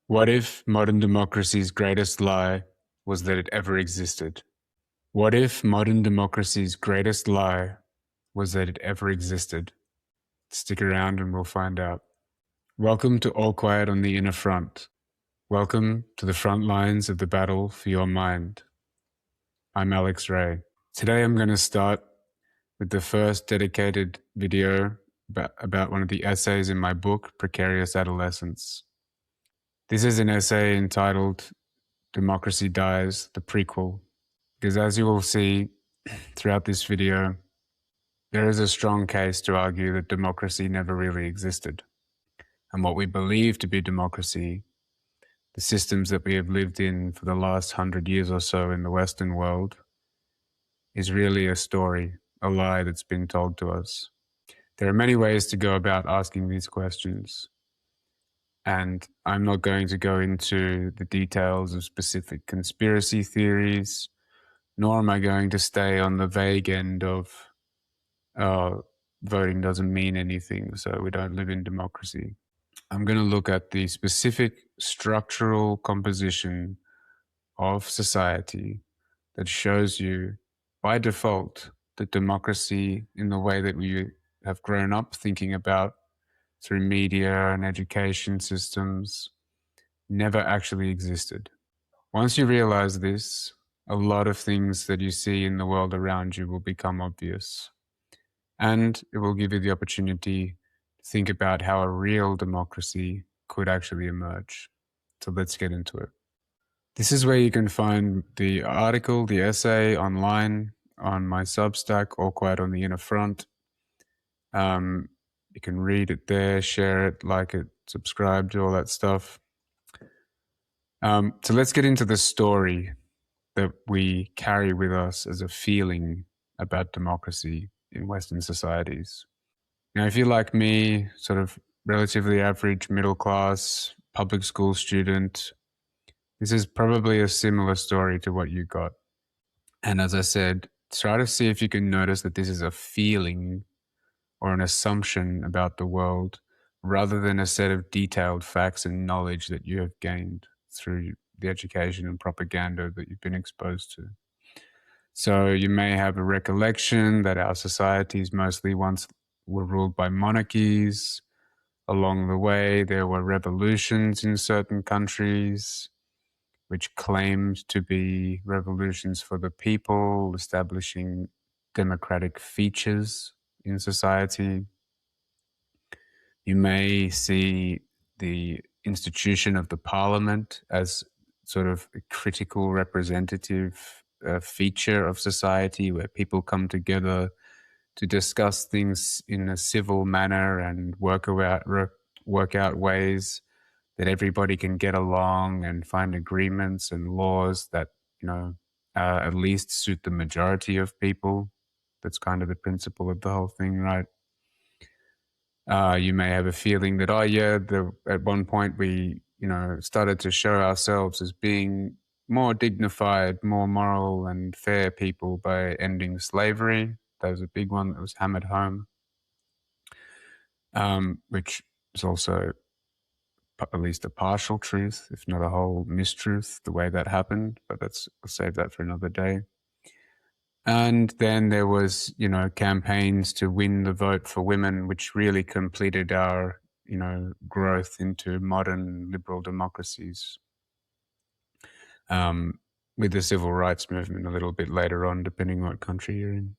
What if modern democracy's greatest lie was that it ever existed? What if modern democracy's greatest lie was that it ever existed? Stick around and we'll find out. Welcome to All Quiet on the Inner Front. Welcome to the front lines of the battle for your mind. I'm Alex Ray. Today I'm going to start with the first dedicated video about one of the essays in my book, Precarious Adolescence. This is an essay entitled Democracy Dies, the prequel, because as you will see throughout this video, there is a strong case to argue that democracy never really existed. And what we believe to be democracy, the systems that we have lived in for the last 100 years or so in the Western world, is really a story, a lie that's been told to us. There are many ways to go about asking these questions. And I'm not going to go into the details of specific conspiracy theories, nor am I going to stay on the vague end of voting doesn't mean anything, so we don't live in democracy. I'm going to look at the specific structural composition of society that shows you by default that democracy, in the way that we have grown up thinking about through media and education systems, never actually existed. Once you realize this, a lot of things that you see in the world around you will become obvious. And it will give you the opportunity to think about how a real democracy could actually emerge. So let's get into it. This is where you can find the article, the essay online on my Substack, All Quiet on the Inner Front. You can read it there, share it, like it, subscribe to all that stuff. So let's get into the story that we carry with us as a feeling about democracy in Western societies. Now, if you're like me, sort of relatively average, middle class, public school student, this is probably a similar story to what you got. And as I said, try to see if you can notice that this is a feeling or an assumption about the world rather than a set of detailed facts and knowledge that you have gained through the education and propaganda that you've been exposed to. So you may have a recollection that our societies mostly once were ruled by monarchies. Along the way, there were revolutions in certain countries, which claimed to be revolutions for the people, establishing democratic features in society. You may see the institution of the parliament as sort of a critical representative feature of society where people come together to discuss things in a civil manner and work out ways that everybody can get along and find agreements and laws that, at least suit the majority of people. That's kind of the principle of the whole thing, right? You may have a feeling that, at one point we, started to show ourselves as being more dignified, more moral and fair people by ending slavery. That was a big one that was hammered home, which is also at least a partial truth, if not a whole mistruth, the way that happened. But we'll save that for another day. And then there was, campaigns to win the vote for women, which really completed our, growth into modern liberal democracies. With the civil rights movement a little bit later on, depending on what country you're in.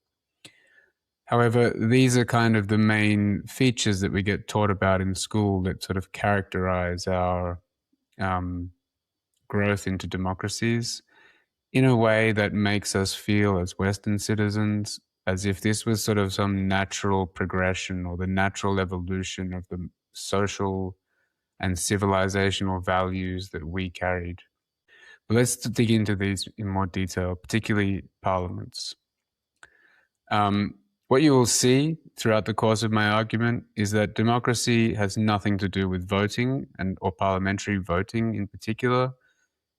However, these are kind of the main features that we get taught about in school that sort of characterize our growth into democracies in a way that makes us feel as Western citizens as if this was sort of some natural progression or the natural evolution of the social and civilizational values that we carried. But let's dig into these in more detail, particularly parliaments. What you will see throughout the course of my argument is that democracy has nothing to do with voting or parliamentary voting in particular.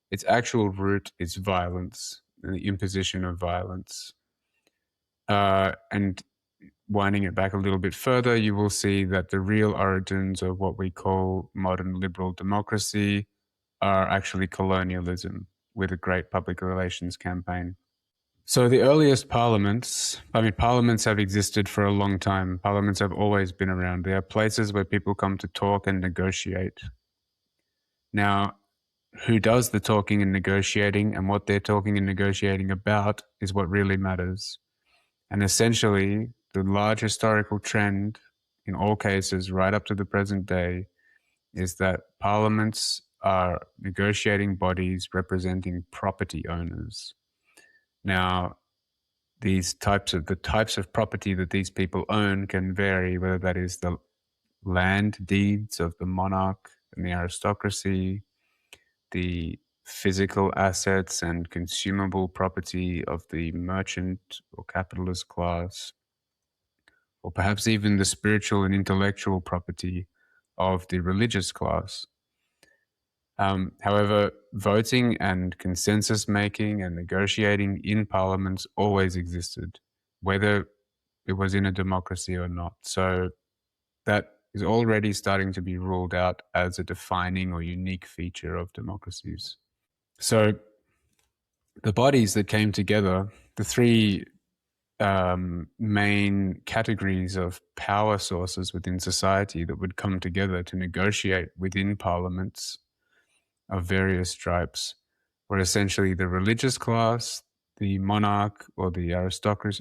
Its actual root is violence and the imposition of violence. And winding it back a little bit further, you will see that the real origins of what we call modern liberal democracy are actually colonialism with a great public relations campaign. So the earliest parliaments, parliaments have existed for a long time. Parliaments have always been around. They are places where people come to talk and negotiate. Now, who does the talking and negotiating and what they're talking and negotiating about is what really matters. And essentially, the large historical trend in all cases, right up to the present day, is that parliaments are negotiating bodies representing property owners. Now, the types of property that these people own can vary, whether that is the land deeds of the monarch and the aristocracy, the physical assets and consumable property of the merchant or capitalist class, or perhaps even the spiritual and intellectual property of the religious class. However, voting and consensus making and negotiating in parliaments always existed, whether it was in a democracy or not. So that is already starting to be ruled out as a defining or unique feature of democracies. So the bodies that came together, the three main categories of power sources within society that would come together to negotiate within parliaments of various stripes were essentially the religious class, the monarch or the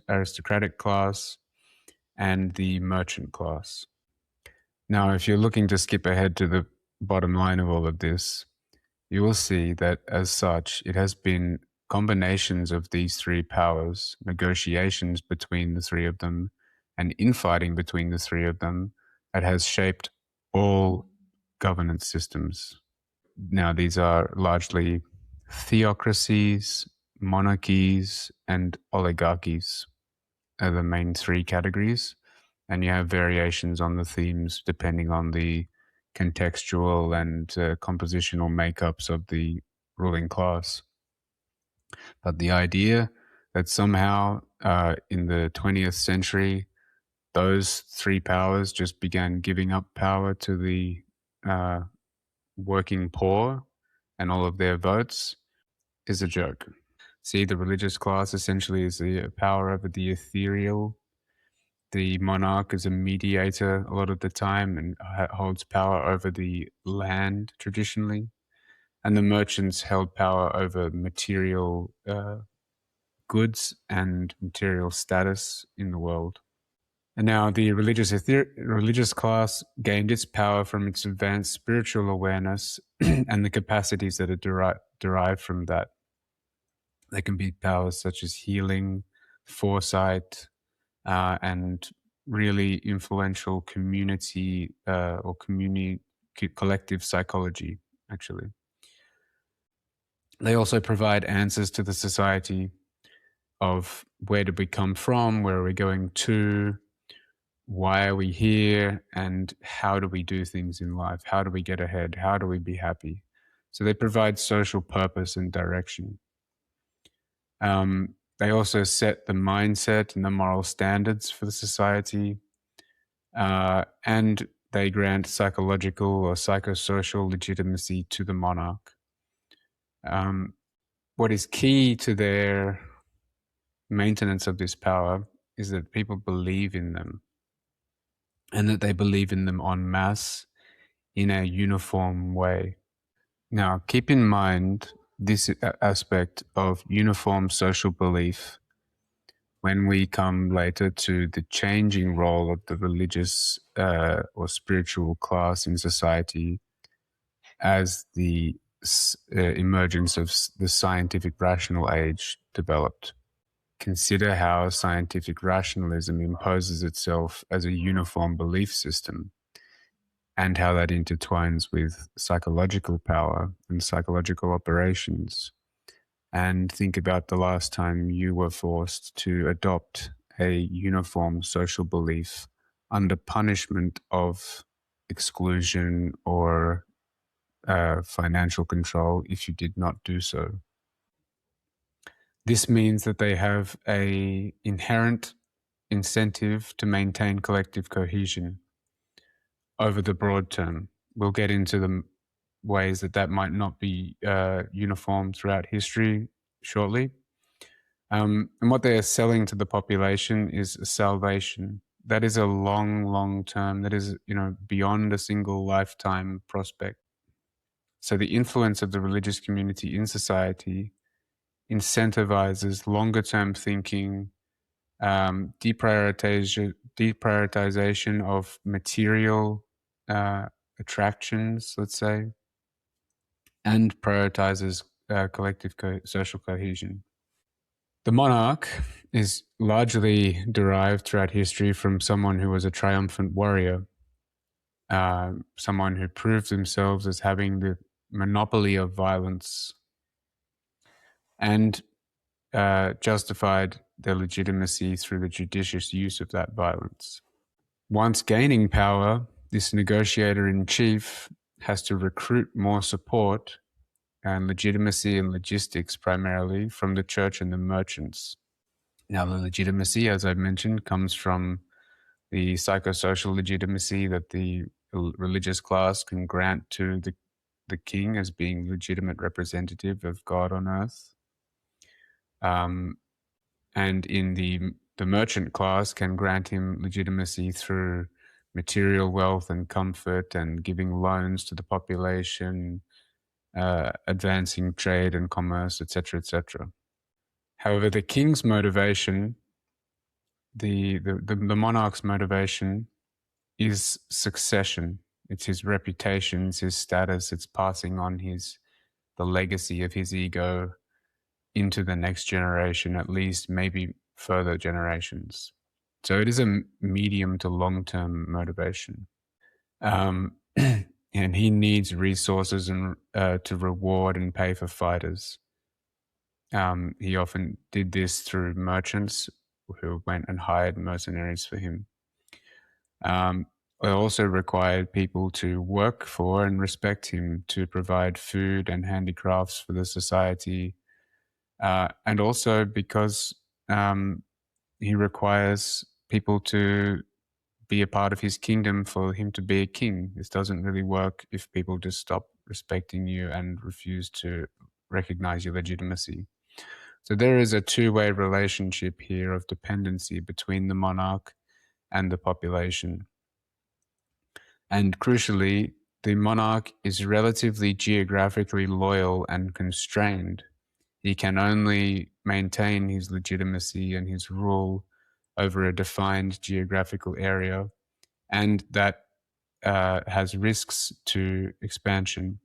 aristocratic class, and the merchant class. Now, if you're looking to skip ahead to the bottom line of all of this, you will see that as such, it has been combinations of these three powers, negotiations between the three of them, and infighting between the three of them that has shaped all governance systems. Now, these are largely theocracies, monarchies, and oligarchies are the main three categories. And you have variations on the themes depending on the contextual and compositional makeups of the ruling class. But the idea that somehow in the 20th century, those three powers just began giving up power to the working poor and all of their votes is a joke. See, the religious class essentially is the power over the ethereal. The monarch is a mediator a lot of the time and holds power over the land traditionally. And the merchants held power over material goods and material status in the world. And now the religious class gained its power from its advanced spiritual awareness and the capacities that are derived from that. They can be powers such as healing, foresight, and really influential community or community collective psychology, actually. They also provide answers to the society of where did we come from, where are we going to, why are we here, and how do we do things in life? How do we get ahead? How do we be happy? So they provide social purpose and direction. They also set the mindset and the moral standards for the society, and they grant psychological or psychosocial legitimacy to the monarch. What is key to their maintenance of this power is that people believe in them, and that they believe in them en masse in a uniform way. Now, keep in mind this aspect of uniform social belief when we come later to the changing role of the religious or spiritual class in society as the emergence of the scientific rational age developed. Consider how scientific rationalism imposes itself as a uniform belief system and how that intertwines with psychological power and psychological operations. And think about the last time you were forced to adopt a uniform social belief under punishment of exclusion or financial control if you did not do so. This means that they have an inherent incentive to maintain collective cohesion over the broad term. We'll get into ways that that might not be uniform throughout history shortly. And what they are selling to the population is salvation. That is a long, long term. That is, beyond a single lifetime prospect. So the influence of the religious community in society incentivizes longer term thinking, deprioritization of material attractions, let's say, and prioritizes collective social cohesion. The monarch is largely derived throughout history from someone who was a triumphant warrior, someone who proved themselves as having the monopoly of violence and justified their legitimacy through the judicious use of that violence. Once gaining power, this negotiator in chief has to recruit more support and legitimacy and logistics primarily from the church and the merchants. Now, the legitimacy, as I mentioned, comes from the psychosocial legitimacy that the religious class can grant to the king as being legitimate representative of God on earth. And in the merchant class can grant him legitimacy through material wealth and comfort and giving loans to the population, advancing trade and commerce, etc., etc. However, the king's motivation, the monarch's motivation, is succession. It's his reputation, it's his status, it's passing on the legacy of his ego into the next generation, at least maybe further generations. So it is a medium to long-term motivation. And he needs resources and to reward and pay for fighters. He often did this through merchants who went and hired mercenaries for him. It also required people to work for and respect him, to provide food and handicrafts for the society. And also because he requires people to be a part of his kingdom for him to be a king. This doesn't really work if people just stop respecting you and refuse to recognize your legitimacy. So there is a two-way relationship here of dependency between the monarch and the population. And crucially, the monarch is relatively geographically loyal and constrained. He can only maintain his legitimacy and his rule over a defined geographical area, and that has risks to expansion.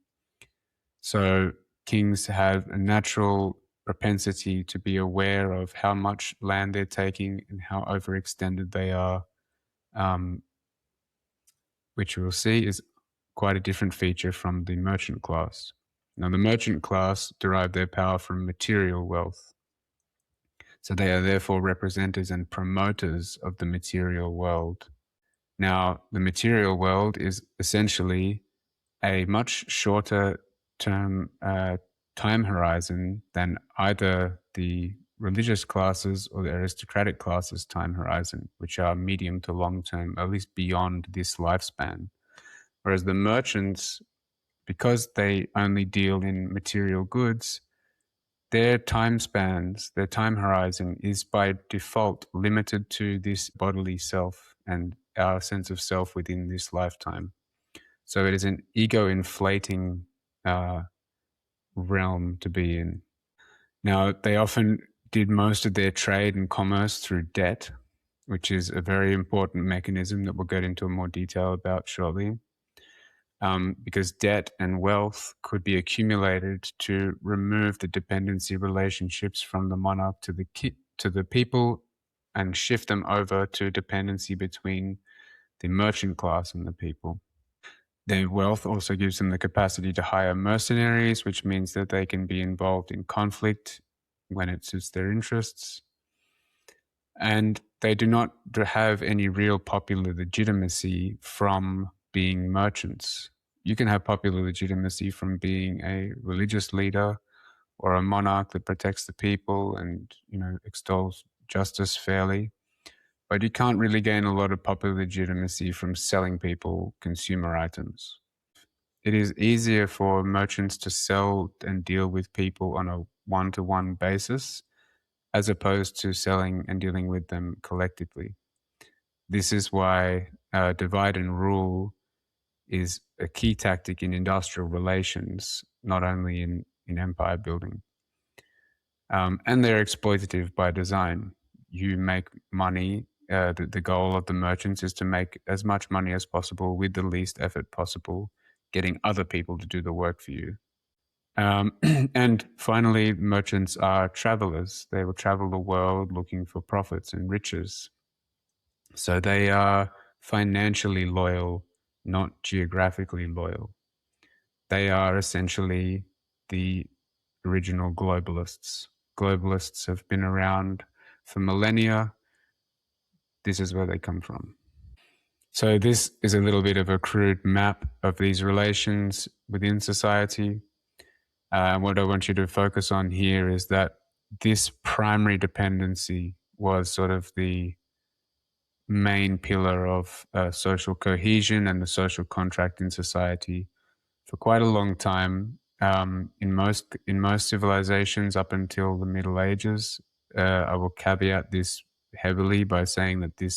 So kings have a natural propensity to be aware of how much land they're taking and how overextended they are, which we'll see is quite a different feature from the merchant class. Now, the merchant class derive their power from material wealth. So they are therefore representatives and promoters of the material world. Now, the material world is essentially a much shorter term time horizon than either the religious classes or the aristocratic classes' time horizon, which are medium to long term, at least beyond this lifespan. Whereas the merchants, because they only deal in material goods, their time spans, their time horizon is by default limited to this bodily self and our sense of self within this lifetime. So it is an ego-inflating realm to be in. Now, they often did most of their trade and commerce through debt, which is a very important mechanism that we'll get into more detail about shortly. Because debt and wealth could be accumulated to remove the dependency relationships from the monarch to the people and shift them over to dependency between the merchant class and the people. Their wealth also gives them the capacity to hire mercenaries, which means that they can be involved in conflict when it suits their interests. And they do not have any real popular legitimacy from being merchants. You can have popular legitimacy from being a religious leader or a monarch that protects the people and, extols justice fairly. But you can't really gain a lot of popular legitimacy from selling people consumer items. it is easier for merchants to sell and deal with people on a one-to-one basis as opposed to selling and dealing with them collectively. This is why divide and rule is a key tactic in industrial relations, not only in empire building. And they're exploitative by design. You make money. The goal of the merchants is to make as much money as possible with the least effort possible, getting other people to do the work for you. And finally, merchants are travelers. They will travel the world looking for profits and riches. So they are financially loyal, not geographically loyal. They are essentially the original globalists. Globalists have been around for millennia. This is where they come from. So this is a little bit of a crude map of these relations within society. What I want you to focus on here is that this primary dependency was sort of the main pillar of social cohesion and the social contract in society for quite a long time. In most civilizations up until the Middle Ages, I will caveat this heavily by saying that the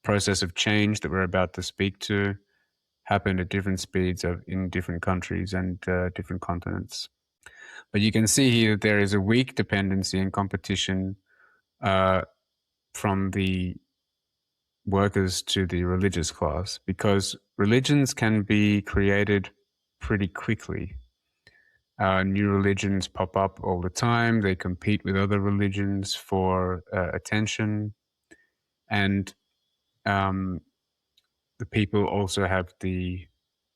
process of change that we're about to speak to happened at different speeds in different countries and different continents. But you can see here that there is a weak dependency and competition from the workers to the religious class, because religions can be created pretty quickly. New religions pop up all the time. They compete with other religions for attention. And the people also have the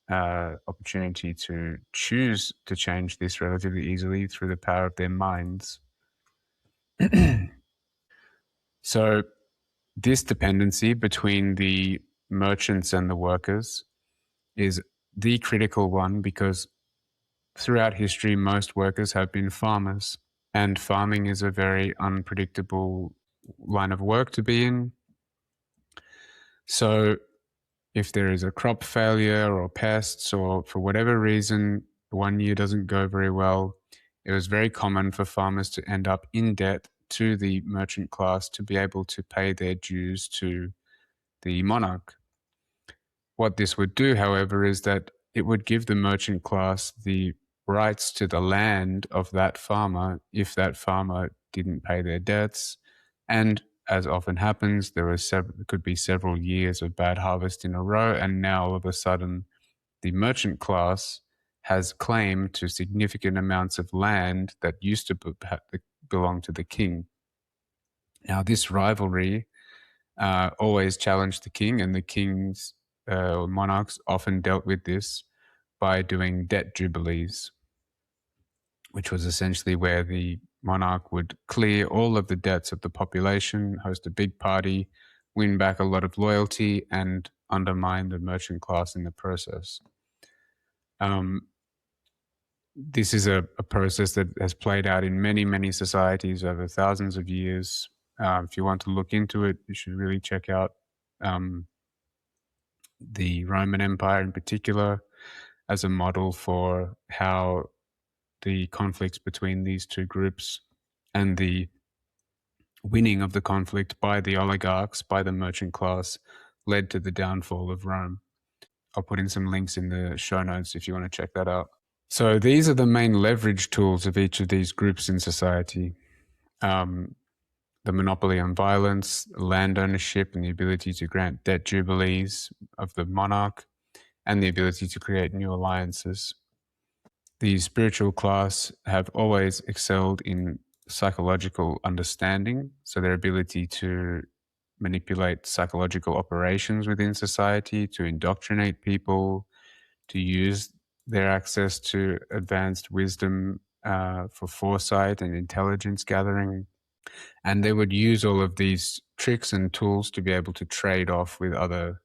opportunity to choose to change this relatively easily through the power of their minds. So this dependency between the merchants and the workers is the critical one, because throughout history, most workers have been farmers, and farming is a very unpredictable line of work to be in. So if there is a crop failure or pests, or for whatever reason, one year doesn't go very well, it was very common for farmers to end up in debt to the merchant class to be able to pay their dues to the monarch. What this would do, however, is that it would give the merchant class the rights to the land of that farmer if that farmer didn't pay their debts. And as often happens, there could be several years of bad harvest in a row, and now all of a sudden the merchant class has claim to significant amounts of land that used to belong to the king. Now, this rivalry always challenged the king, and the king's monarchs often dealt with this by doing debt jubilees, which was essentially where the monarch would clear all of the debts of the population, host a big party, win back a lot of loyalty, and undermine the merchant class in the process. This is a process that has played out in many, many societies over thousands of years. If you want to look into it, you should really check out the Roman Empire in particular as a model for how the conflicts between these two groups and the winning of the conflict by the oligarchs, by the merchant class, led to the downfall of Rome. I'll put in some links in the show notes if you want to check that out. So these are the main leverage tools of each of these groups in society. The monopoly on violence, land ownership, and the ability to grant debt jubilees of the monarch, and the ability to create new alliances. The spiritual class have always excelled in psychological understanding, so their ability to manipulate psychological operations within society, to indoctrinate people, to use their access to advanced wisdom for foresight and intelligence gathering. And they would use all of these tricks and tools to be able to trade off with other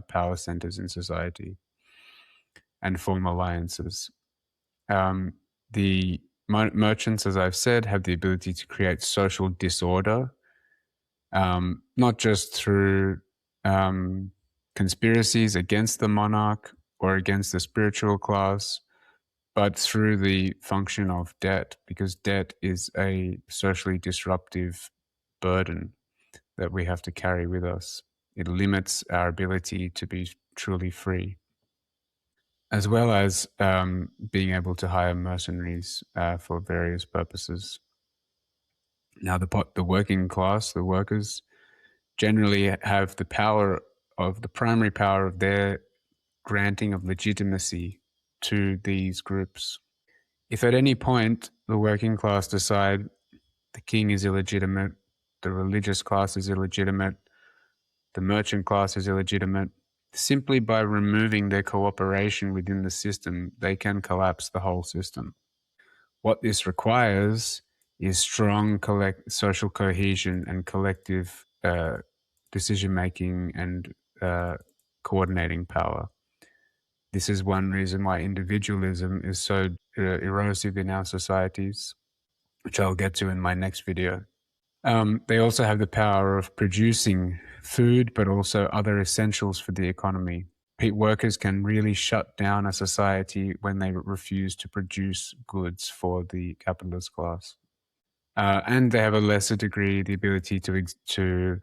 power centers in society and form alliances. The merchants, as I've said, have the ability to create social disorder, not just through conspiracies against the monarch or against the spiritual class, but through the function of debt, because debt is a socially disruptive burden that we have to carry with us. It limits our ability to be truly free, as well as being able to hire mercenaries for various purposes. Now, the working class, the workers, generally have the primary power of their granting of legitimacy to these groups. If at any point the working class decide the king is illegitimate, the religious class is illegitimate, the merchant class is illegitimate, simply by removing their cooperation within the system, they can collapse the whole system. What this requires is strong social cohesion and collective decision making and coordinating power. This is one reason why individualism is so erosive in our societies, which I'll get to in my next video. They also have the power of producing food, but also other essentials for the economy. Workers can really shut down a society when they refuse to produce goods for the capitalist class. And they have a lesser degree the ability to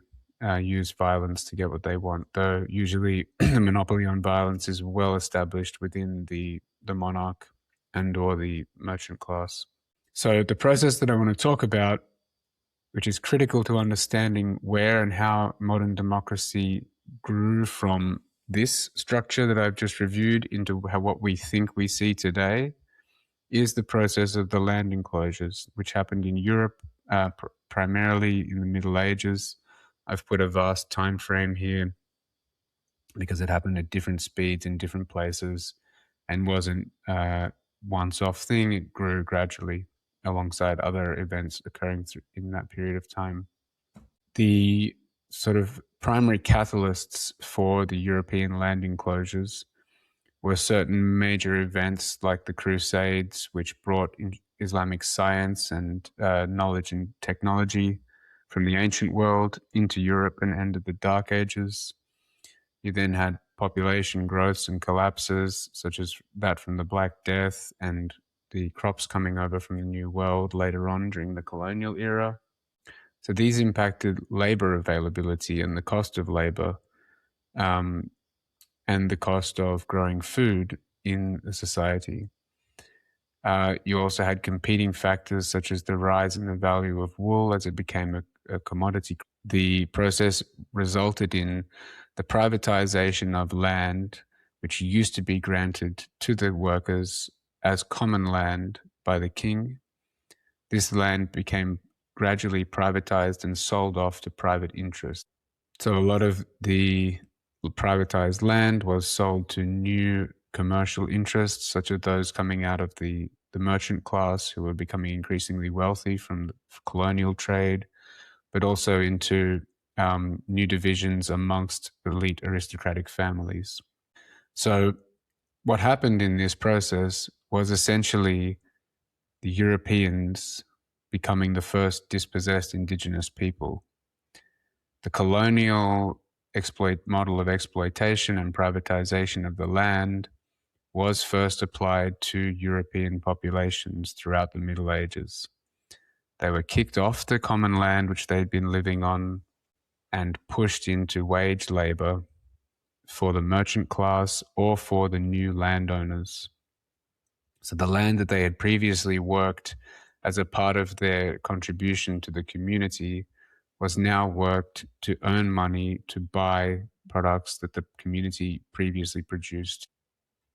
use violence to get what they want, though usually the monopoly on violence is well established within the monarch and or the merchant class. So the process that I want to talk about, which is critical to understanding where and how modern democracy grew from this structure that I've just reviewed into what we think we see today, is the process of the land enclosures, which happened in Europe primarily in the Middle Ages. I've put a vast time frame here because it happened at different speeds in different places and wasn't a once-off thing. It grew gradually alongside other events occurring in that period of time. The sort of primary catalysts for the European land enclosures were certain major events like the Crusades, which brought in Islamic science and knowledge and technology from the ancient world into Europe and ended the Dark Ages. You then had population growths and collapses, such as that from the Black Death and the crops coming over from the New World later on during the colonial era. So these impacted labor availability and the cost of labor, and the cost of growing food in the society. You also had competing factors such as the rise in the value of wool as it became a commodity. The process resulted in the privatization of land, which used to be granted to the workers as common land by the king. This land became gradually privatized and sold off to private interests. So a lot of the privatized land was sold to new commercial interests, such as those coming out of the merchant class who were becoming increasingly wealthy from the colonial trade, but also into new divisions amongst elite aristocratic families. So what happened in this process was essentially the Europeans becoming the first dispossessed indigenous people. The colonial model of exploitation and privatization of the land was first applied to European populations throughout the Middle Ages. They were kicked off the common land which they'd been living on and pushed into wage labor for the merchant class or for the new landowners. So the land that they had previously worked as a part of their contribution to the community was now worked to earn money to buy products that the community previously produced.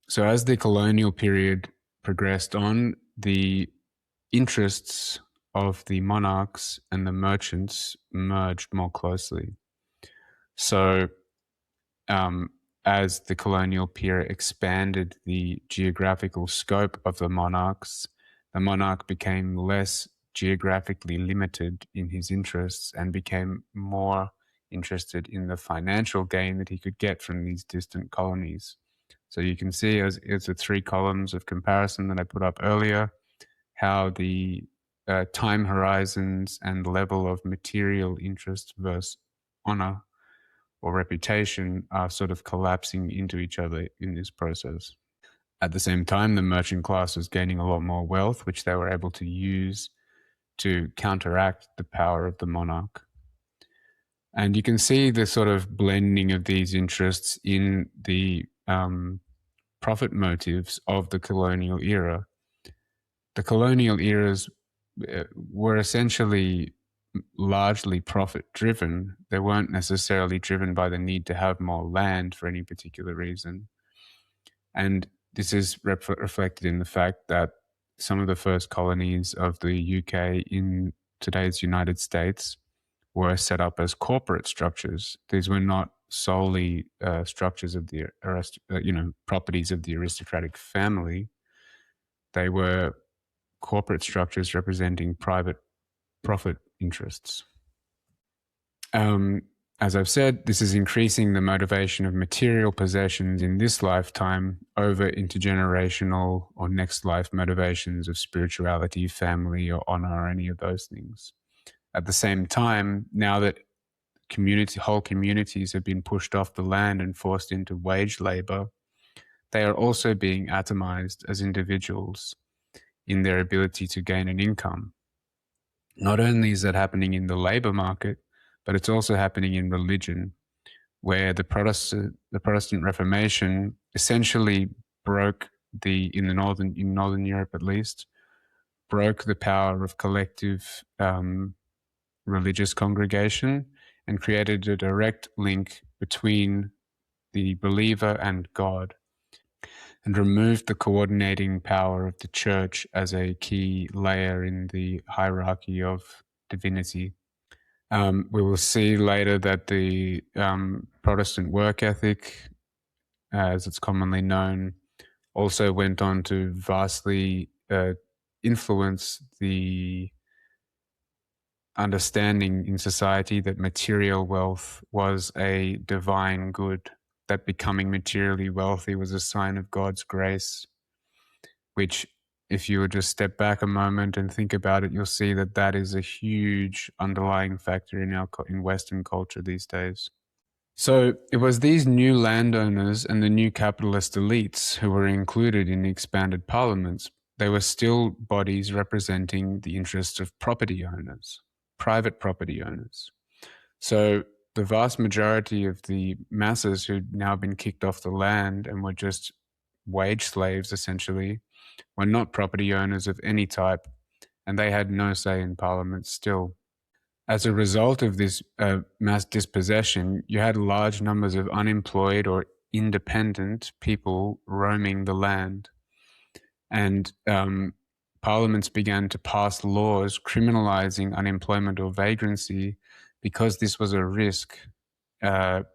So as the colonial period progressed on, the interests of the monarchs and the merchants merged more closely. So as the colonial period expanded the geographical scope of the monarch became less geographically limited in his interests and became more interested in the financial gain that he could get from these distant colonies. So you can see as the three columns of comparison that I put up earlier, how the time horizons and level of material interest versus honor or reputation are sort of collapsing into each other in this process. At the same time, the merchant class was gaining a lot more wealth, which they were able to use to counteract the power of the monarch. And you can see the sort of blending of these interests in the profit motives of the colonial era. The colonial eras were essentially largely profit driven. They weren't necessarily driven by the need to have more land for any particular reason. And this is reflected in the fact that some of the first colonies of the UK in today's United States were set up as corporate structures. These were not solely structures of the properties of the aristocratic family. They were corporate structures representing private profit interests. As I've said, this is increasing the motivation of material possessions in this lifetime over intergenerational or next life motivations of spirituality, family, or honor, or any of those things. At the same time, now that whole communities have been pushed off the land and forced into wage labor, they are also being atomized as individuals in their ability to gain an income. Not only is that happening in the labor market, but it's also happening in religion, where the Protestant Reformation essentially broke in Northern Europe at least, broke the power of collective religious congregation and created a direct link between the believer and God, and removed the coordinating power of the church as a key layer in the hierarchy of divinity. We will see later that the Protestant work ethic, as it's commonly known, also went on to vastly influence the understanding in society that material wealth was a divine good, that becoming materially wealthy was a sign of God's grace, which, if you would just step back a moment and think about it, you'll see that that is a huge underlying factor in Western culture these days. So it was these new landowners and the new capitalist elites who were included in the expanded parliaments. They were still bodies representing the interests of property owners, private property owners. So the vast majority of the masses who'd now been kicked off the land and were just wage slaves, essentially, were not property owners of any type, and they had no say in parliament still. As a result of this mass dispossession, you had large numbers of unemployed or independent people roaming the land. And parliaments began to pass laws criminalizing unemployment or vagrancy because this was a risk. There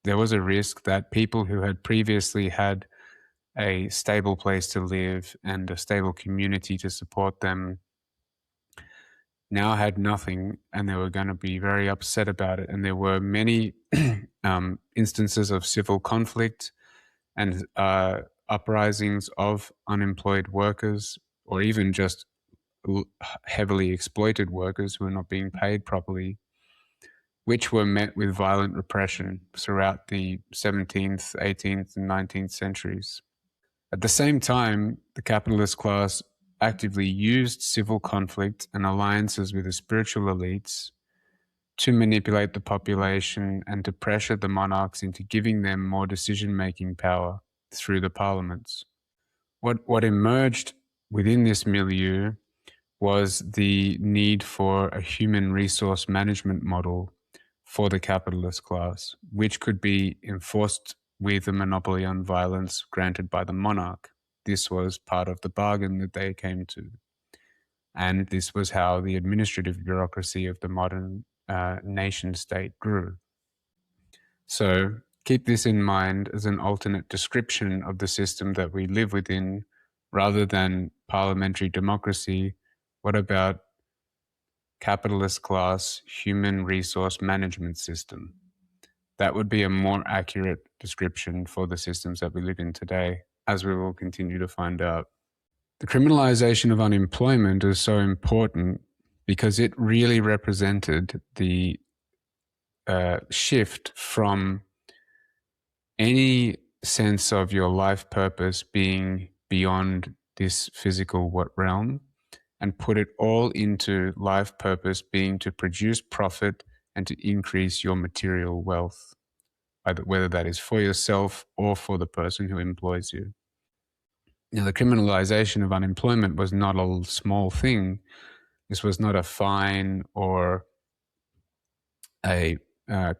was a risk that people who had previously had a stable place to live and a stable community to support them now had nothing, and they were going to be very upset about it. And there were many instances of civil conflict and uprisings of unemployed workers, or even just heavily exploited workers who were not being paid properly, which were met with violent repression throughout the 17th, 18th, and 19th centuries. At the same time, the capitalist class actively used civil conflict and alliances with the spiritual elites to manipulate the population and to pressure the monarchs into giving them more decision-making power through the parliaments. What emerged within this milieu was the need for a human resource management model for the capitalist class, which could be enforced with a monopoly on violence granted by the monarch. This was part of the bargain that they came to. And this was how the administrative bureaucracy of the modern nation state grew. So keep this in mind as an alternate description of the system that we live within. Rather than parliamentary democracy, what about capitalist class human resource management system? That would be a more accurate description for the systems that we live in today, as we will continue to find out. The criminalisation of unemployment is so important because it really represented the shift from any sense of your life purpose being beyond this physical realm and put it all into life purpose being to produce profit and to increase your material wealth, whether that is for yourself or for the person who employs you. Now, the criminalisation of unemployment was not a small thing. This was not a fine or a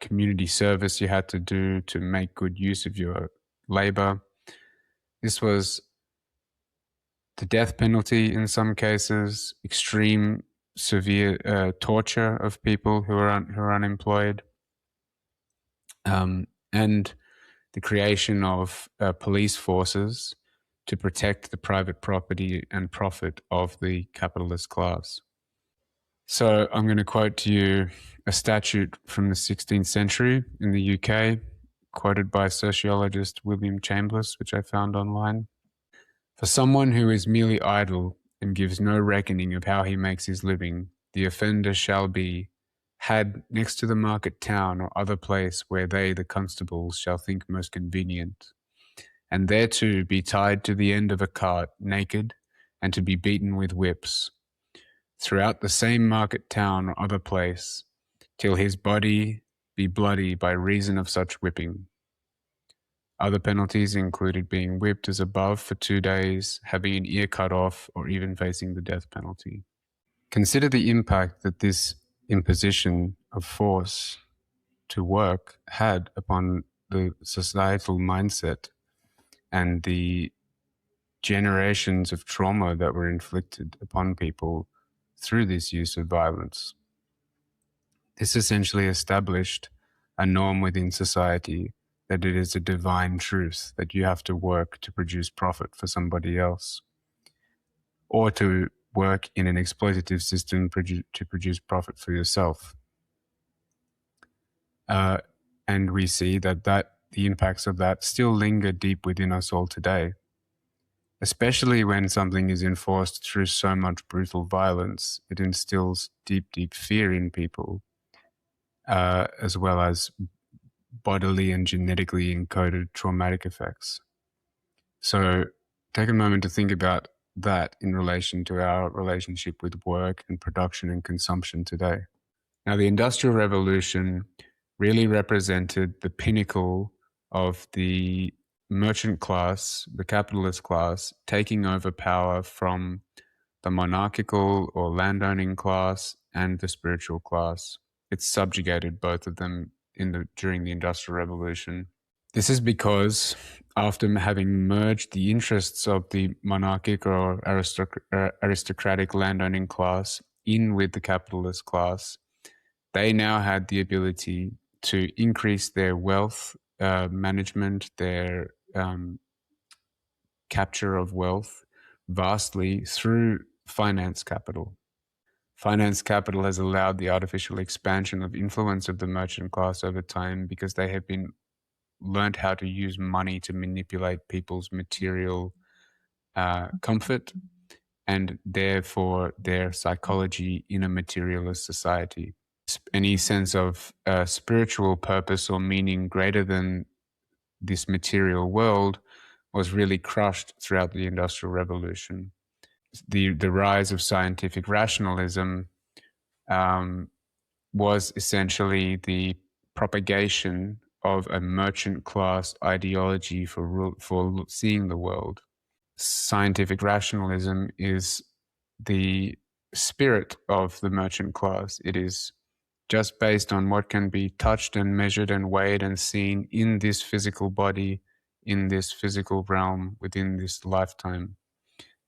community service you had to do to make good use of your labor. This was the death penalty in some cases, extreme, severe torture of people who are unemployed, and the creation of police forces to protect the private property and profit of the capitalist class. So I'm going to quote to you a statute from the 16th century in the UK, quoted by sociologist William Chambers, which I found online. For someone who is merely idle and gives no reckoning of how he makes his living, the offender shall be had next to the market town or other place where they, the constables, shall think most convenient, and thereto be tied to the end of a cart naked, and to be beaten with whips throughout the same market town or other place, till his body be bloody by reason of such whipping. Other penalties included being whipped as above for 2 days, having an ear cut off, or even facing the death penalty. Consider the impact that this imposition of force to work had upon the societal mindset and the generations of trauma that were inflicted upon people through this use of violence. This essentially established a norm within society that it is a divine truth that you have to work to produce profit for somebody else, or to work in an exploitative system to produce profit for yourself. And we see that the impacts of that still linger deep within us all today, especially when something is enforced through so much brutal violence. It instills deep, deep fear in people, as well as bodily and genetically encoded traumatic effects. So take a moment to think about that in relation to our relationship with work and production and consumption today. Now, the Industrial Revolution really represented the pinnacle of the merchant class, the capitalist class, taking over power from the monarchical or landowning class and the spiritual class. It subjugated both of them during the Industrial Revolution. This is because after having merged the interests of the monarchic or aristocratic landowning class in with the capitalist class, they now had the ability to increase their wealth management, their capture of wealth vastly through finance capital. Finance capital has allowed the artificial expansion of influence of the merchant class over time because they have learned how to use money to manipulate people's material comfort and therefore their psychology in a materialist society. Any sense of spiritual purpose or meaning greater than this material world was really crushed throughout the Industrial Revolution. The rise of scientific rationalism was essentially the propagation of a merchant class ideology for seeing the world. Scientific rationalism is the spirit of the merchant class. It is just based on what can be touched and measured and weighed and seen in this physical body, in this physical realm, within this lifetime.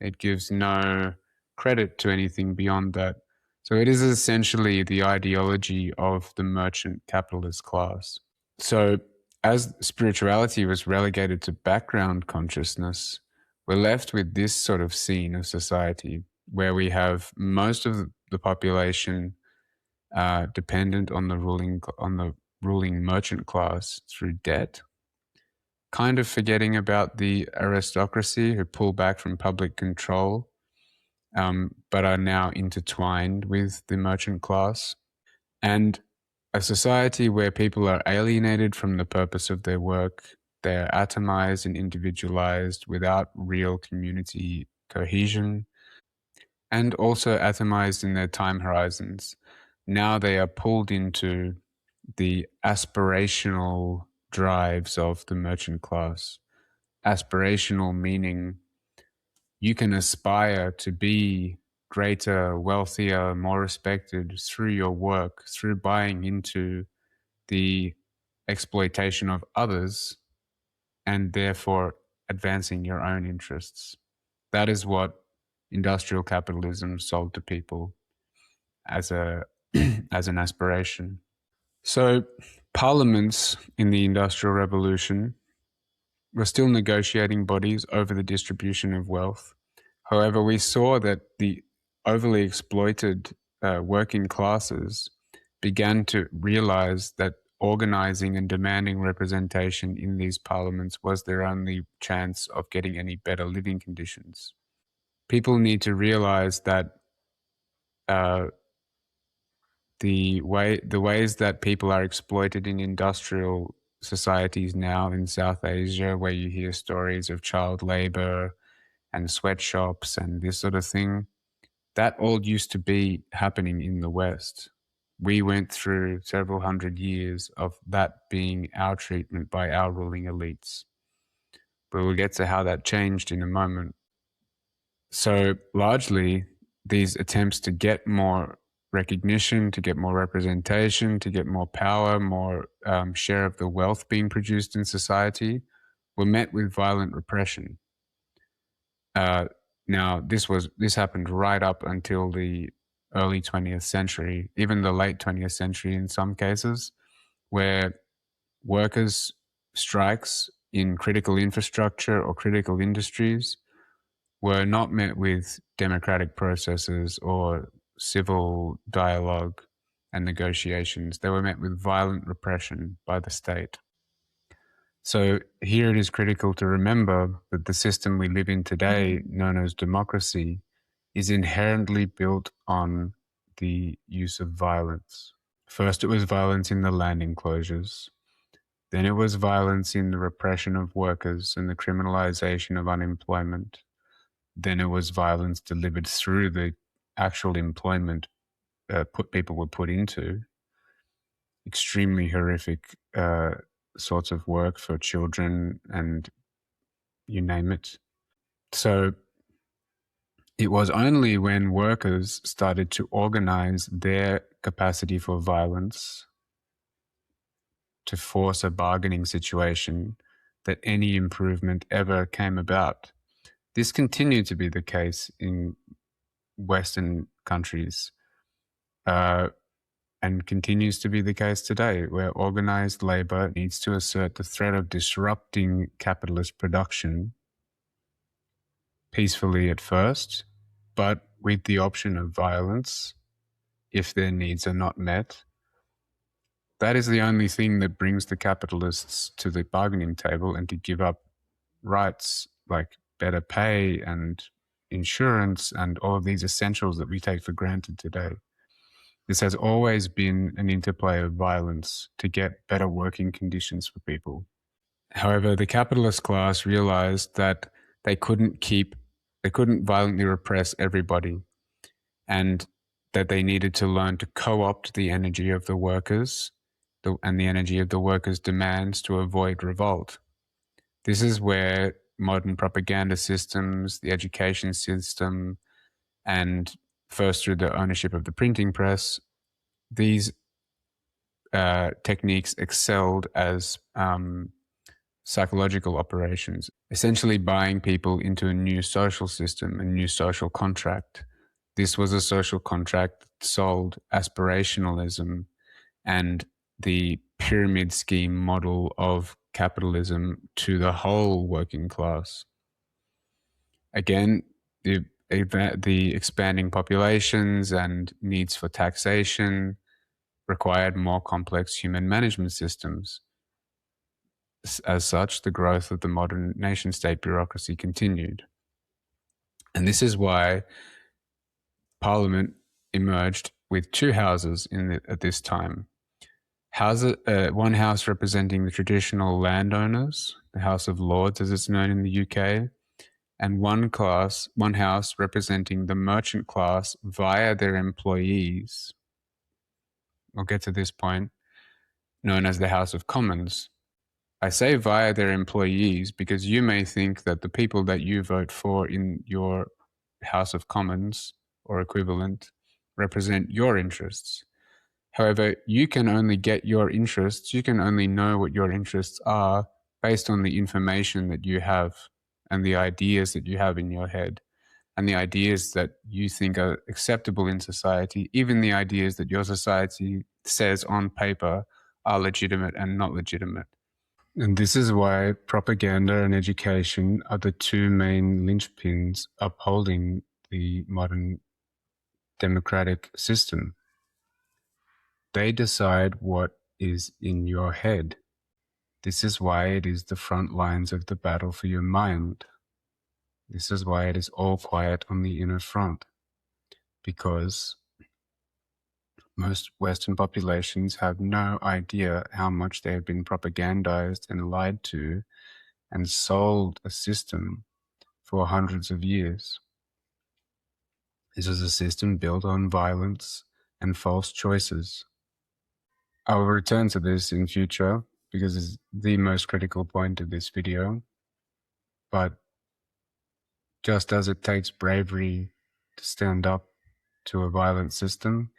It gives no credit to anything beyond that. So it is essentially the ideology of the merchant capitalist class. So as spirituality was relegated to background consciousness, we're left with this sort of scene of society where we have most of the population dependent on the ruling merchant class through debt, kind of forgetting about the aristocracy who pull back from public control, but are now intertwined with the merchant class. And A society where people are alienated from the purpose of their work, they are atomized and individualized without real community cohesion, and also atomized in their time horizons. Now they are pulled into the aspirational drives of the merchant class. Aspirational meaning you can aspire to be greater, wealthier, more respected through your work, through buying into the exploitation of others and therefore advancing your own interests. That is what industrial capitalism sold to people as a as an aspiration. So parliaments in the Industrial Revolution were still negotiating bodies over the distribution of wealth. However, we saw that the overly exploited working classes began to realize that organizing and demanding representation in these parliaments was their only chance of getting any better living conditions. People need to realize that uh, the ways that people are exploited in industrial societies now in South Asia, where you hear stories of child labor and sweatshops and this sort of thing, that all used to be happening in the West. We went through several hundred years of that being our treatment by our ruling elites. But we'll get to how that changed in a moment. So largely, these attempts to get more recognition, to get more representation, to get more power, more share of the wealth being produced in society, were met with violent repression. Now, this happened right up until the early 20th century, even the late 20th century in some cases, where workers' strikes in critical infrastructure or critical industries were not met with democratic processes or civil dialogue and negotiations. They were met with violent repression by the state. So here it is critical to remember that the system we live in today, known as democracy, is inherently built on the use of violence. First, it was violence in the land enclosures. Then it was violence in the repression of workers and the criminalisation of unemployment. Then it was violence delivered through the actual employment people were put into. Extremely horrific sorts of work for children and you name it. So it was only when workers started to organize their capacity for violence to force a bargaining situation that any improvement ever came about. This continued to be the case in Western countries and continues to be the case today, where organized labor needs to assert the threat of disrupting capitalist production peacefully at first, but with the option of violence if their needs are not met. That is the only thing that brings the capitalists to the bargaining table and to give up rights like better pay and insurance and all of these essentials that we take for granted today. This has always been an interplay of violence to get better working conditions for people. However, the capitalist class realized that they couldn't violently repress everybody, and that they needed to learn to co-opt the energy of the workers and the energy of the workers' demands to avoid revolt. This is where modern propaganda systems, the education system, and first through the ownership of the printing press, these techniques excelled as psychological operations, essentially buying people into a new social system, a new social contract. This was a social contract that sold aspirationalism and the pyramid scheme model of capitalism to the whole working class. Again, the expanding populations and needs for taxation required more complex human management systems. As such, the growth of the modern nation-state bureaucracy continued. And this is why Parliament emerged with two houses at this time. one house representing the traditional landowners, the House of Lords as it's known in the UK, and one house representing the merchant class via their employees. We'll get to this point, known as the House of Commons. I say via their employees because you may think that the people that you vote for in your House of Commons or equivalent represent your interests. However, you can only get your interests, you can only know what your interests are based on the information that you have and the ideas that you have in your head and the ideas that you think are acceptable in society, even the ideas that your society says on paper are legitimate and not legitimate. And this is why propaganda and education are the two main linchpins upholding the modern democratic system. They decide what is in your head. This is why it is the front lines of the battle for your mind. This is why it is all quiet on the inner front. Because most Western populations have no idea how much they have been propagandized and lied to and sold a system for hundreds of years. This is a system built on violence and false choices. I will return to this in future because it's the most critical point of this video. But just as it takes bravery to stand up to a violent system,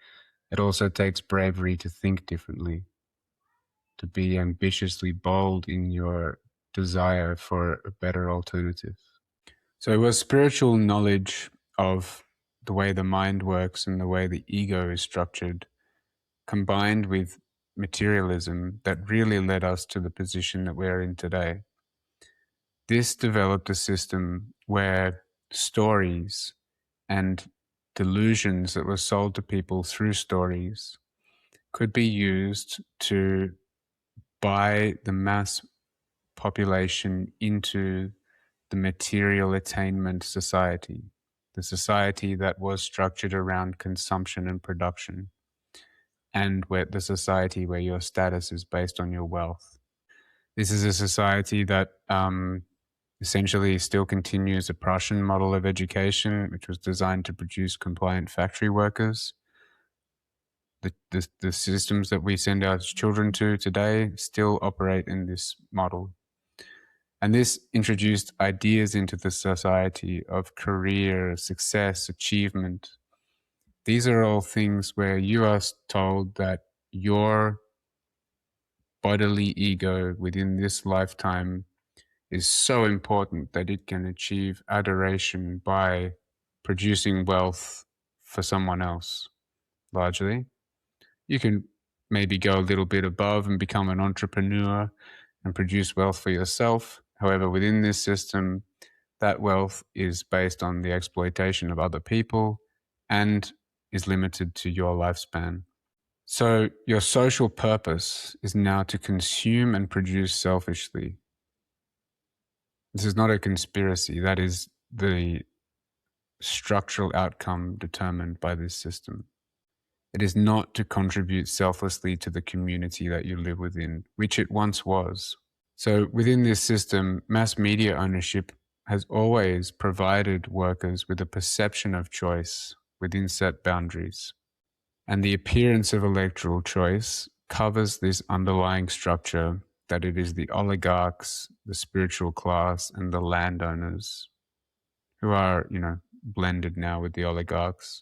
it also takes bravery to think differently, to be ambitiously bold in your desire for a better alternative. So it was spiritual knowledge of the way the mind works and the way the ego is structured, combined with materialism, that really led us to the position that we're in today. This developed a system where stories and delusions that were sold to people through stories could be used to buy the mass population into the material attainment society, the society that was structured around consumption and production, and where the society where your status is based on your wealth. This is a society that essentially still continues a Prussian model of education, which was designed to produce compliant factory workers. The systems that we send our children to today still operate in this model. And this introduced ideas into the society of career, success, achievement. These are all things where you are told that your bodily ego within this lifetime is so important that it can achieve adoration by producing wealth for someone else, largely. You can maybe go a little bit above and become an entrepreneur and produce wealth for yourself. However, within this system, that wealth is based on the exploitation of other people and is limited to your lifespan. So your social purpose is now to consume and produce selfishly. This is not a conspiracy. That is the structural outcome determined by this system. It is not to contribute selflessly to the community that you live within, which it once was. So within this system, mass media ownership has always provided workers with a perception of choice within set boundaries. And the appearance of electoral choice covers this underlying structure that it is the oligarchs, the spiritual class, and the landowners who are, blended now with the oligarchs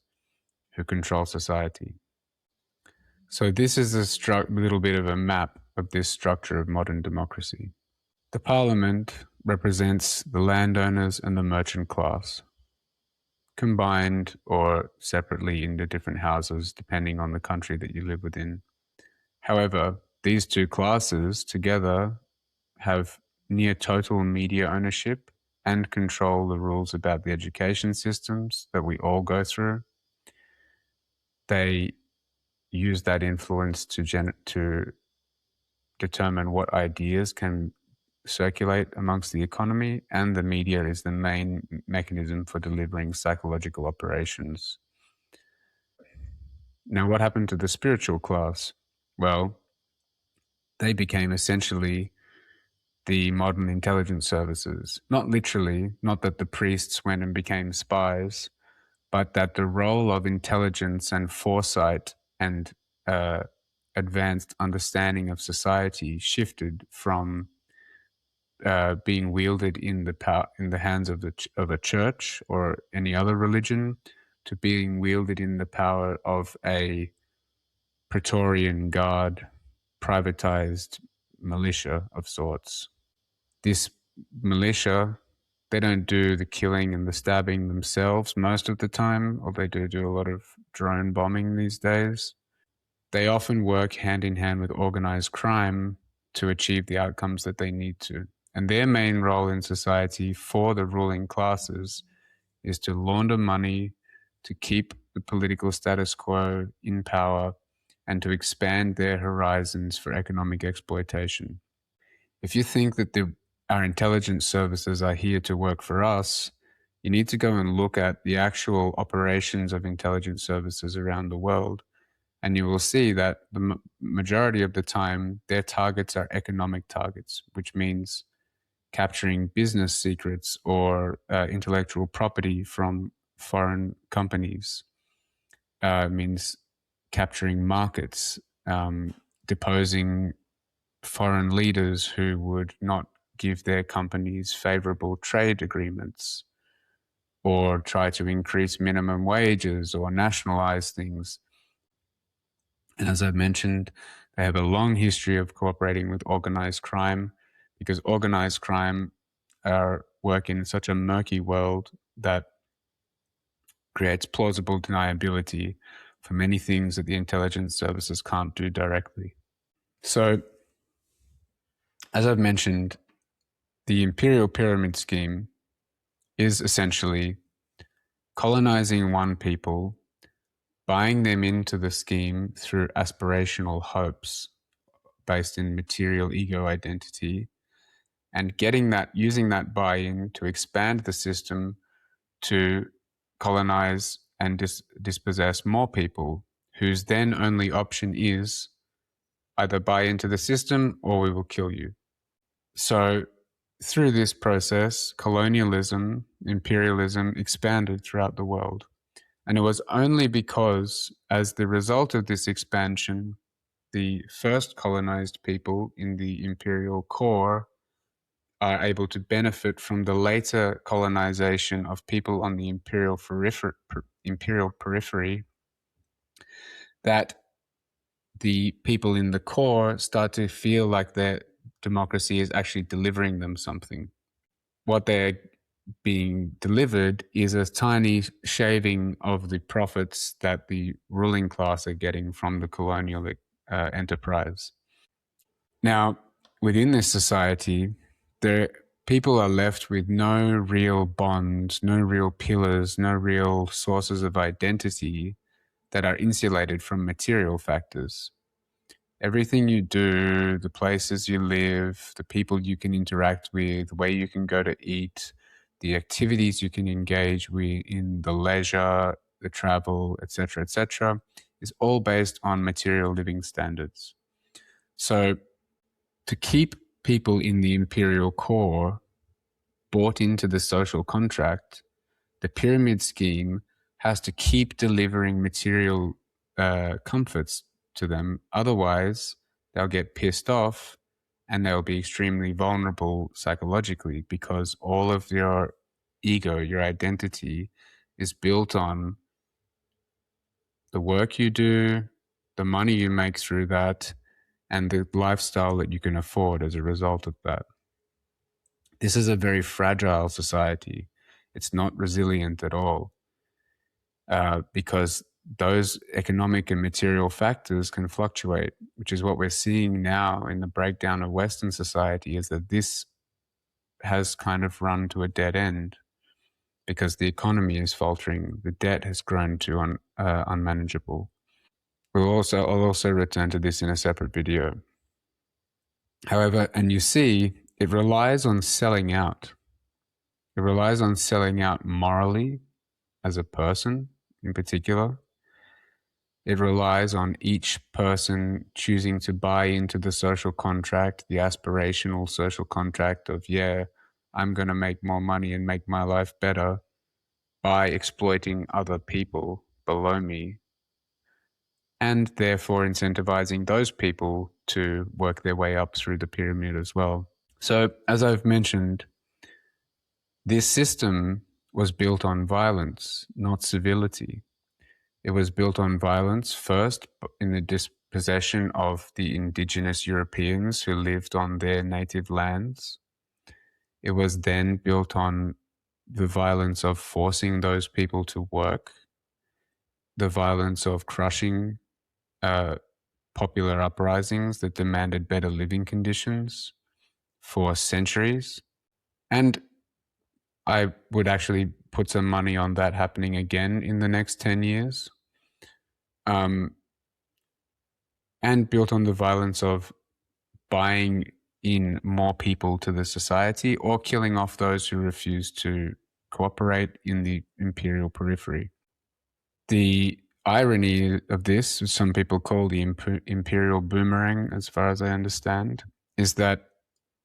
who control society. So this is a little bit of a map of this structure of modern democracy. The parliament represents the landowners and the merchant class, combined or separately in the different houses, depending on the country that you live within. However, these two classes together have near total media ownership and control the rules about the education systems that we all go through. They use that influence to determine what ideas can circulate amongst the economy, and the media is the main mechanism for delivering psychological operations. Now, what happened to the spiritual class? Well, they became essentially the modern intelligence services. Not literally, not that the priests went and became spies, but that the role of intelligence and foresight and uh, advanced understanding of society shifted from being wielded in the hands of a church or any other religion to being wielded in the power of a Praetorian Guard, privatized militia of sorts. This militia, they don't do the killing and the stabbing themselves most of the time, or they do a lot of drone bombing these days. They often work hand in hand with organized crime to achieve the outcomes that they need to. And their main role in society for the ruling classes is to launder money, to keep the political status quo in power, and to expand their horizons for economic exploitation. If you think that our intelligence services are here to work for us, you need to go and look at the actual operations of intelligence services around the world. And you will see that the majority of the time, their targets are economic targets, which means capturing business secrets or intellectual property from foreign companies. Means capturing markets, deposing foreign leaders who would not give their companies favorable trade agreements, or try to increase minimum wages or nationalize things. And as I've mentioned, they have a long history of cooperating with organized crime, because organized crime work in such a murky world that creates plausible deniability for many things that the intelligence services can't do directly. So, as I've mentioned, the imperial pyramid scheme is essentially colonizing one people, buying them into the scheme through aspirational hopes based in material ego identity, and using that buy-in to expand the system to colonize and dispossess more people, whose then only option is either buy into the system or we will kill you. So through this process, colonialism, imperialism expanded throughout the world. And it was only because, as the result of this expansion, the first colonized people in the imperial core are able to benefit from the later colonization of people on the imperial periphery, that the people in the core start to feel like their democracy is actually delivering them something. What they're being delivered is a tiny shaving of the profits that the ruling class are getting from the colonial enterprise. Now, within this society, people are left with no real bonds, no real pillars, no real sources of identity that are insulated from material factors. Everything you do, the places you live, the people you can interact with, where you can go to eat, the activities you can engage with in the leisure, the travel, etc., is all based on material living standards. So to keep people in the imperial core bought into the social contract, the pyramid scheme has to keep delivering material comforts to them. Otherwise, they'll get pissed off and they'll be extremely vulnerable psychologically, because all of your ego, your identity, is built on the work you do, the money you make through that, and the lifestyle that you can afford as a result of that. This is a very fragile society. It's not resilient at all, because those economic and material factors can fluctuate, which is what we're seeing now in the breakdown of Western society, is that this has kind of run to a dead end because the economy is faltering. The debt has grown to unmanageable. I'll also return to this in a separate video. However, and you see, it relies on selling out. It relies on selling out morally as a person in particular. It relies on each person choosing to buy into the social contract, the aspirational social contract of, yeah, I'm going to make more money and make my life better by exploiting other people below me, and therefore incentivizing those people to work their way up through the pyramid as well. So, as I've mentioned, this system was built on violence, not civility. It was built on violence first in the dispossession of the indigenous Europeans who lived on their native lands. It was then built on the violence of forcing those people to work, the violence of crushing popular uprisings that demanded better living conditions for centuries. And I would actually put some money on that happening again in the next 10 years. And built on the violence of buying in more people to the society or killing off those who refuse to cooperate in the imperial periphery. The irony of this, which some people call the imperial boomerang, as far as I understand, is that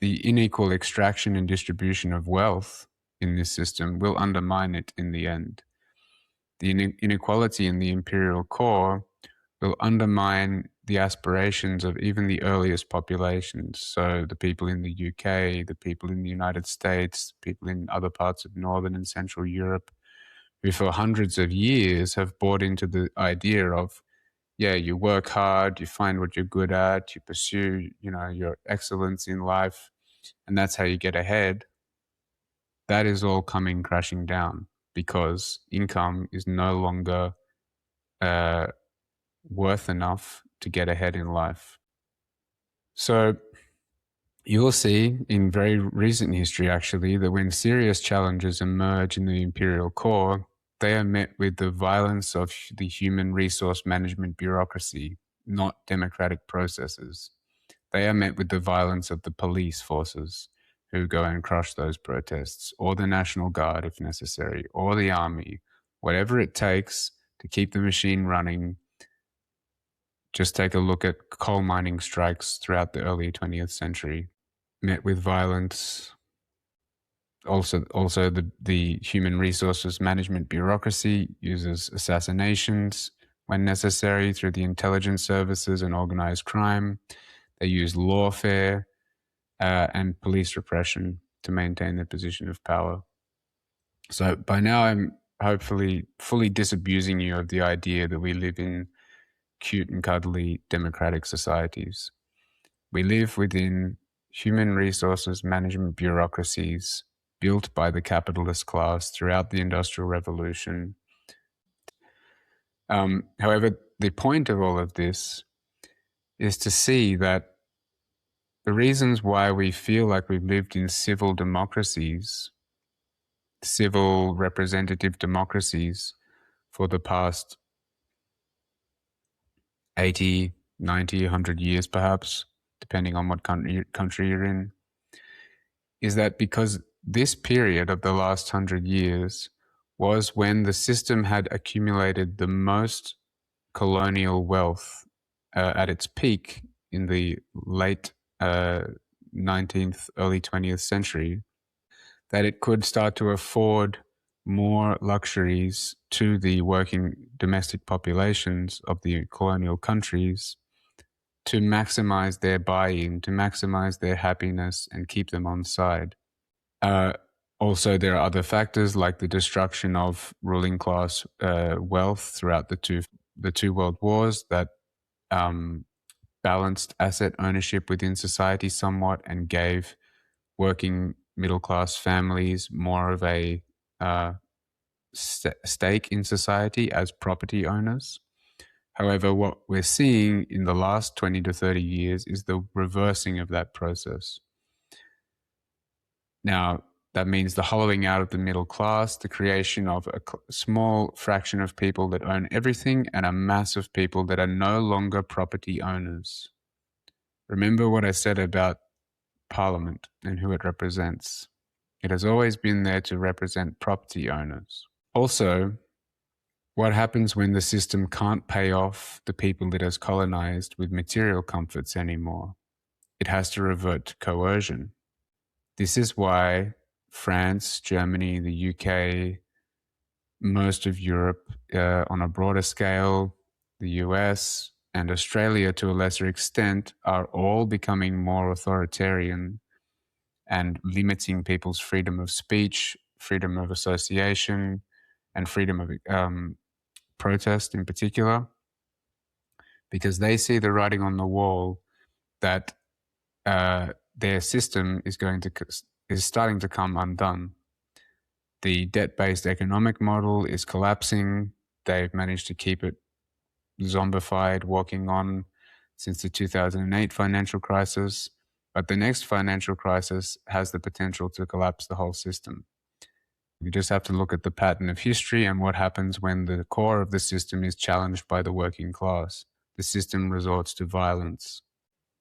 the unequal extraction and distribution of wealth in this system will undermine it in the end. The inequality in the imperial core will undermine the aspirations of even the earliest populations. So the people in the UK, the people in the United States, people in other parts of Northern and Central Europe, who for hundreds of years have bought into the idea of, yeah, you work hard, you find what you're good at, you pursue, your excellence in life, and that's how you get ahead. That is all coming crashing down because income is no longer worth enough to get ahead in life. So you'll see in very recent history, actually, that when serious challenges emerge in the imperial core, they are met with the violence of the human resource management bureaucracy, not democratic processes. They are met with the violence of the police forces who go and crush those protests, or the National Guard if necessary, or the army, whatever it takes to keep the machine running. Just take a look at coal mining strikes throughout the early 20th century, met with violence. Also, the human resources management bureaucracy uses assassinations when necessary through the intelligence services and organized crime. They use lawfare and police repression to maintain their position of power. So by now, I'm hopefully fully disabusing you of the idea that we live in cute and cuddly democratic societies. We live within human resources management bureaucracies built by the capitalist class throughout the Industrial Revolution. However, the point of all of this is to see that the reasons why we feel like we've lived in civil democracies, civil representative democracies, for the past 80, 90, 100 years perhaps, depending on what country you're in, is that because this period of the last 100 years was when the system had accumulated the most colonial wealth at its peak in the late 19th, early 20th century, that it could start to afford more luxuries to the working domestic populations of the colonial countries to maximize their buy-in, to maximize their happiness and keep them on side. Also, there are other factors like the destruction of ruling class wealth throughout the two world wars that balanced asset ownership within society somewhat and gave working middle class families more of a stake in society as property owners. However, what we're seeing in the last 20 to 30 years is the reversing of that process. Now, that means the hollowing out of the middle class, the creation of a small fraction of people that own everything and a mass of people that are no longer property owners. Remember what I said about Parliament and who it represents. It has always been there to represent property owners. Also, What happens when the system can't pay off the people it has colonized with material comforts anymore? It has to revert to coercion. This is why France, Germany, the UK, most of Europe, on a broader scale, the US, and Australia to a lesser extent, are all becoming more authoritarian and limiting people's freedom of speech, freedom of association, and freedom of protest in particular, because they see the writing on the wall that their system is starting to come undone. The debt-based economic model is collapsing. They've managed to keep it zombified, walking on since the 2008 financial crisis. But the next financial crisis has the potential to collapse the whole system. You just have to look at the pattern of history and what happens when the core of the system is challenged by the working class. The system resorts to violence.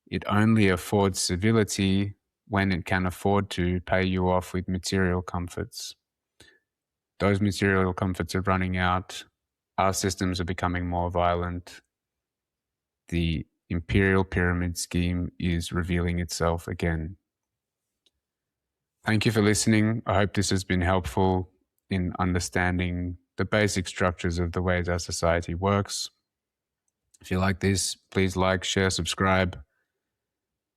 It only affords civility when it can afford to pay you off with material comforts. Those material comforts are running out. Our systems are becoming more violent. The imperial pyramid scheme is revealing itself again. Thank you for listening. I hope this has been helpful in understanding the basic structures of the ways our society works. If you like this, please like, share, subscribe,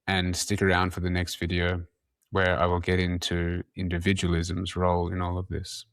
and stick around for the next video where I will get into individualism's role in all of this.